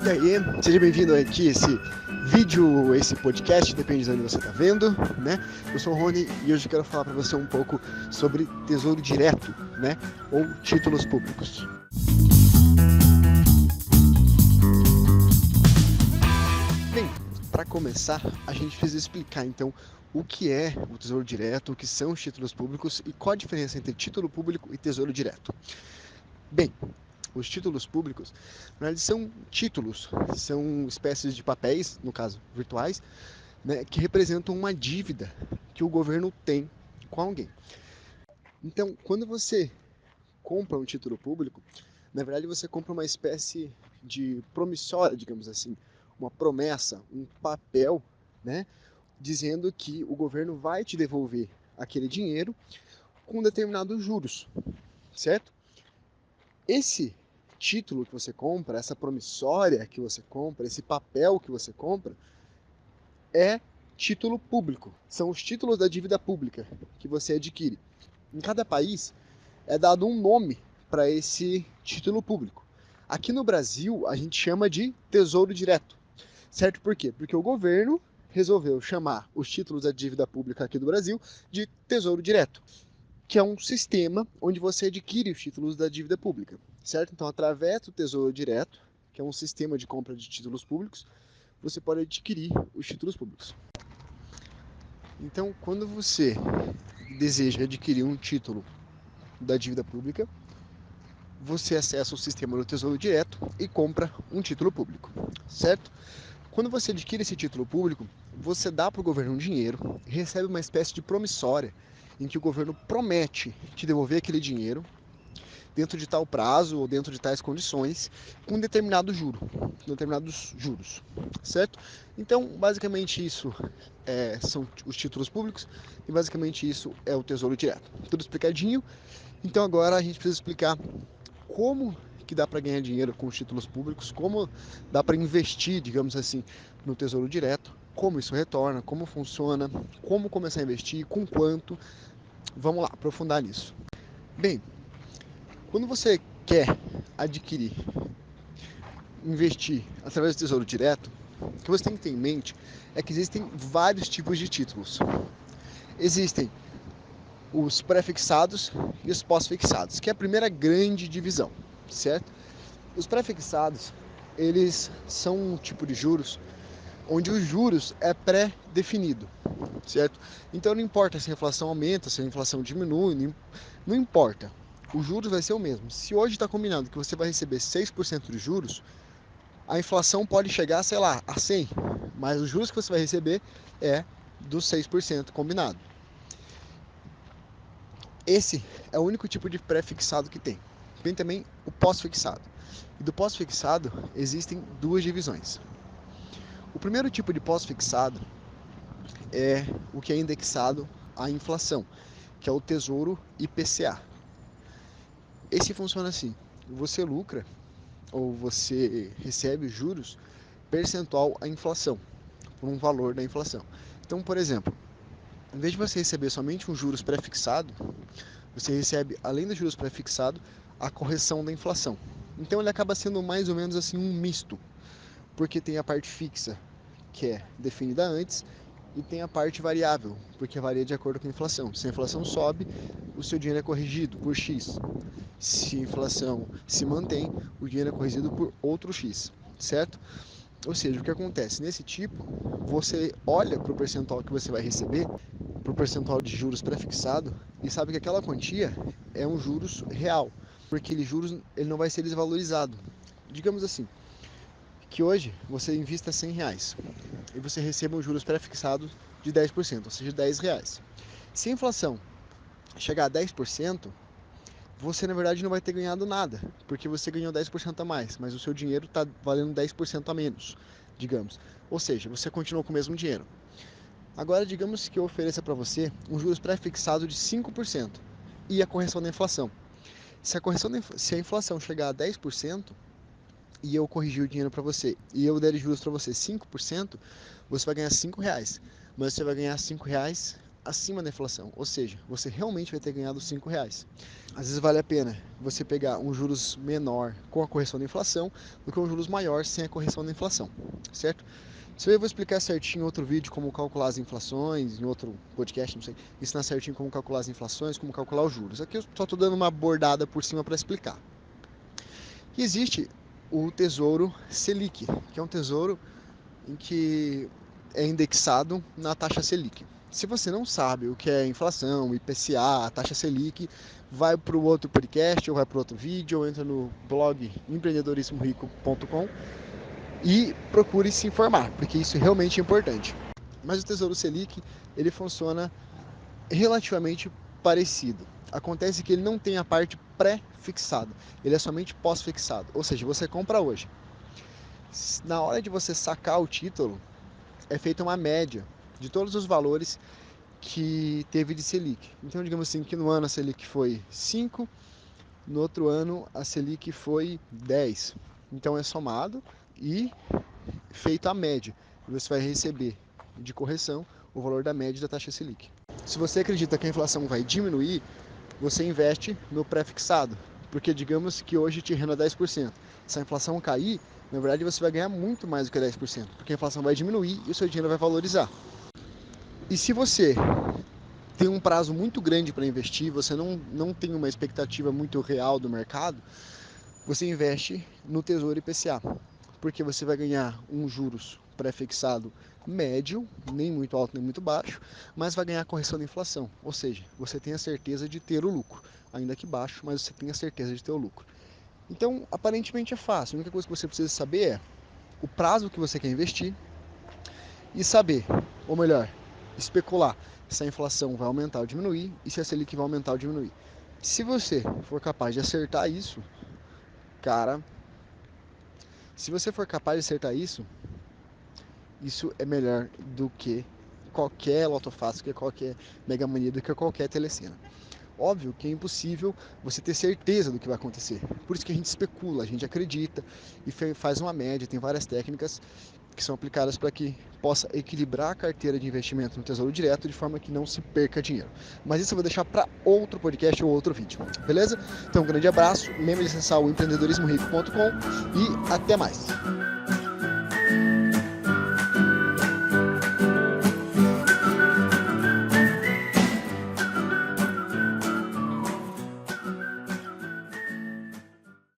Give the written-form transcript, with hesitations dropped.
E aí, seja bem-vindo aqui a esse vídeo, esse podcast, depende de onde você está vendo, né? Eu sou o Rony e hoje eu quero falar para você um pouco sobre tesouro direto, né? Ou títulos públicos. Bem, para começar, a gente precisa explicar então o que é o tesouro direto, o que são os títulos públicos e qual a diferença entre título público e tesouro direto. Bem, os títulos públicos, na verdade, são títulos, são espécies de papéis, no caso virtuais, né, que representam uma dívida que o governo tem com alguém. Então, quando você compra um título público, na verdade você compra uma espécie de promissória, digamos assim, uma promessa, um papel, né, dizendo que o governo vai te devolver aquele dinheiro com determinados juros, certo? Esse título que você compra, essa promissória que você compra, esse papel que você compra, é título público. São os títulos da dívida pública que você adquire. Em cada país é dado um nome para esse título público. Aqui no Brasil, a gente chama de tesouro direto. Certo? Por quê? Porque o governo resolveu chamar os títulos da dívida pública aqui do Brasil de tesouro direto, que é um sistema onde você adquire os títulos da dívida pública, certo? Então, através do Tesouro Direto, que é um sistema de compra de títulos públicos, você pode adquirir os títulos públicos. Então, quando você deseja adquirir um título da dívida pública, você acessa o sistema do Tesouro Direto e compra um título público, certo? Quando você adquire esse título público, você dá para o governo um dinheiro, recebe uma espécie de promissória, em que o governo promete te devolver aquele dinheiro dentro de tal prazo ou dentro de tais condições, com determinados juros, certo? Então, basicamente isso são os títulos públicos e basicamente isso é o Tesouro Direto. Tudo explicadinho. Então agora a gente precisa explicar como que dá para ganhar dinheiro com os títulos públicos, como dá para investir, digamos assim, no Tesouro Direto, como isso retorna, como funciona, como começar a investir, com quanto. Vamos lá, aprofundar nisso. Bem, quando você quer adquirir, investir através do Tesouro Direto, o que você tem que ter em mente é que existem vários tipos de títulos. Existem os pré-fixados e os pós-fixados, que é a primeira grande divisão, certo? Os pré-fixados, eles são um tipo de juros onde os juros é pré-definido, certo? Então não importa se a inflação aumenta, se a inflação diminui, não importa. O juros vai ser o mesmo. Se hoje está combinado que você vai receber 6% de juros, a inflação pode chegar, sei lá, a 100, mas os juros que você vai receber é dos 6% combinado. Esse é o único tipo de pré-fixado que tem. Tem também o pós-fixado. E do pós-fixado existem duas divisões. O primeiro tipo de pós-fixado é o que é indexado à inflação, que é o Tesouro IPCA. Esse funciona assim: você lucra ou você recebe juros percentual à inflação, por um valor da inflação. Então, por exemplo, em vez de você receber somente um juros pré-fixado, você recebe, além dos juros pré-fixado, a correção da inflação. Então ele acaba sendo mais ou menos assim um misto, porque tem a parte fixa, que é definida antes, e tem a parte variável, porque varia de acordo com a inflação. Se a inflação sobe, o seu dinheiro é corrigido por X. Se a inflação se mantém, o dinheiro é corrigido por outro X, certo? Ou seja, o que acontece? Nesse tipo, você olha para o percentual que você vai receber, para o percentual de juros pré-fixado, e sabe que aquela quantia é um juros real, porque aquele juros ele não vai ser desvalorizado. Digamos assim, que hoje você invista R$100 e você receba um juros pré-fixado de 10%, ou seja, R$10. Se a inflação chegar a 10%, você na verdade não vai ter ganhado nada, porque você ganhou 10% a mais, mas o seu dinheiro está valendo 10% a menos, digamos. Ou seja, você continuou com o mesmo dinheiro. Agora, digamos que eu ofereça para você um juros pré-fixado de 5% e a correção da inflação. Se a inflação chegar a 10%, e eu corrigir o dinheiro para você, e eu der juros para você 5%, você vai ganhar R$5, mas você vai ganhar R$5 acima da inflação, ou seja, você realmente vai ter ganhado R$5. Às vezes vale a pena você pegar um juros menor com a correção da inflação do que um juros maior sem a correção da inflação, certo? Isso aí eu vou explicar certinho em outro vídeo como calcular as inflações, em outro podcast, não sei, ensinar certinho como calcular as inflações, como calcular os juros. Aqui eu só estou dando uma abordada por cima para explicar. E existe o Tesouro Selic, que é um tesouro em que é indexado na taxa Selic. Se você não sabe o que é inflação, IPCA, a taxa Selic, vai para o outro podcast, ou vai para o outro vídeo, ou entra no blog empreendedorismorico.com e procure se informar, porque isso realmente é importante. Mas o Tesouro Selic, ele funciona relativamente parecido. Acontece que ele não tem a parte pré-fixada, ele é somente pós-fixado, ou seja, você compra hoje. Na hora de você sacar o título, é feita uma média de todos os valores que teve de Selic. Então, digamos assim, que no ano a Selic foi 5, no outro ano a Selic foi 10. Então, é somado e feito a média. E você vai receber de correção o valor da média da taxa Selic. Se você acredita que a inflação vai diminuir, você investe no pré-fixado, porque digamos que hoje te renda 10%. Se a inflação cair, na verdade você vai ganhar muito mais do que 10%, porque a inflação vai diminuir e o seu dinheiro vai valorizar. E se você tem um prazo muito grande para investir, você não tem uma expectativa muito real do mercado, você investe no Tesouro IPCA, porque você vai ganhar um juros pré-fixado médio, nem muito alto nem muito baixo, mas vai ganhar a correção da inflação, ou seja, você tem a certeza de ter o lucro, ainda que baixo, mas você tem a certeza de ter o lucro. Então, aparentemente é fácil, a única coisa que você precisa saber é o prazo que você quer investir e saber, ou melhor, especular se a inflação vai aumentar ou diminuir e se a Selic vai aumentar ou diminuir. Se você for capaz de acertar isso, cara, se você for capaz de acertar isso é melhor do que qualquer Loto Fácil, que qualquer Mega Mania, do que qualquer telecena. Óbvio que é impossível você ter certeza do que vai acontecer. Por isso que a gente especula, a gente acredita e faz uma média, tem várias técnicas que são aplicadas para que possa equilibrar a carteira de investimento no Tesouro Direto de forma que não se perca dinheiro. Mas isso eu vou deixar para outro podcast ou outro vídeo, beleza? Então um grande abraço, lembre de acessar o empreendedorismorico.com e até mais!